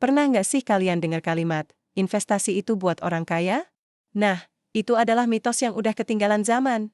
Pernah nggak sih kalian dengar kalimat, investasi itu buat orang kaya? Nah, itu adalah mitos yang udah ketinggalan zaman.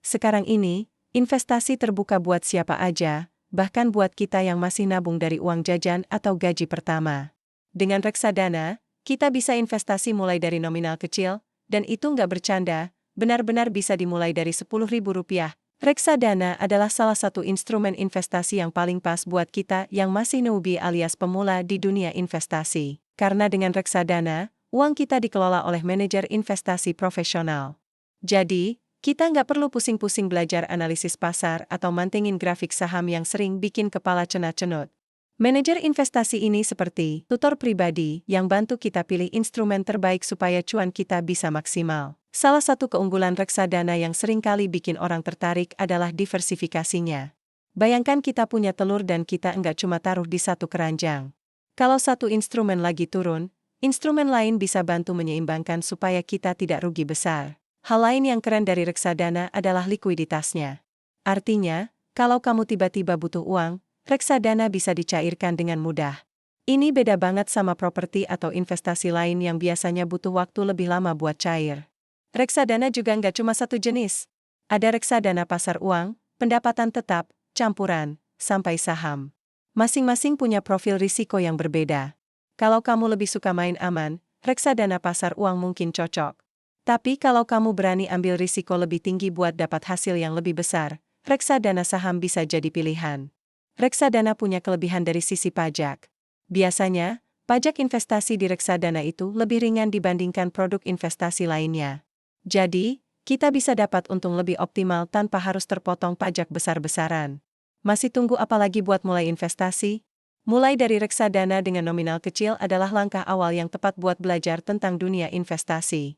Sekarang ini, investasi terbuka buat siapa aja, bahkan buat kita yang masih nabung dari uang jajan atau gaji pertama. Dengan reksadana, kita bisa investasi mulai dari nominal kecil, dan itu nggak bercanda, benar-benar bisa dimulai dari Rp10.000. Reksadana adalah salah satu instrumen investasi yang paling pas buat kita yang masih newbie alias pemula di dunia investasi. Karena dengan reksadana, uang kita dikelola oleh manajer investasi profesional. Jadi, kita nggak perlu pusing-pusing belajar analisis pasar atau mantengin grafik saham yang sering bikin kepala cenut-cenut. Manajer investasi ini seperti tutor pribadi yang bantu kita pilih instrumen terbaik supaya cuan kita bisa maksimal. Salah satu keunggulan reksadana yang sering kali bikin orang tertarik adalah diversifikasinya. Bayangkan kita punya telur dan kita nggak cuma taruh di satu keranjang. Kalau satu instrumen lagi turun, instrumen lain bisa bantu menyeimbangkan supaya kita tidak rugi besar. Hal lain yang keren dari reksadana adalah likuiditasnya. Artinya, kalau kamu tiba-tiba butuh uang, reksadana bisa dicairkan dengan mudah. Ini beda banget sama properti atau investasi lain yang biasanya butuh waktu lebih lama buat cair. Reksadana juga nggak cuma satu jenis. Ada reksadana pasar uang, pendapatan tetap, campuran, sampai saham. Masing-masing punya profil risiko yang berbeda. Kalau kamu lebih suka main aman, reksadana pasar uang mungkin cocok. Tapi kalau kamu berani ambil risiko lebih tinggi buat dapat hasil yang lebih besar, reksadana saham bisa jadi pilihan. Reksadana punya kelebihan dari sisi pajak. Biasanya, pajak investasi di reksadana itu lebih ringan dibandingkan produk investasi lainnya. Jadi, kita bisa dapat untung lebih optimal tanpa harus terpotong pajak besar-besaran. Masih tunggu apa lagi buat mulai investasi? Mulai dari reksadana dengan nominal kecil adalah langkah awal yang tepat buat belajar tentang dunia investasi.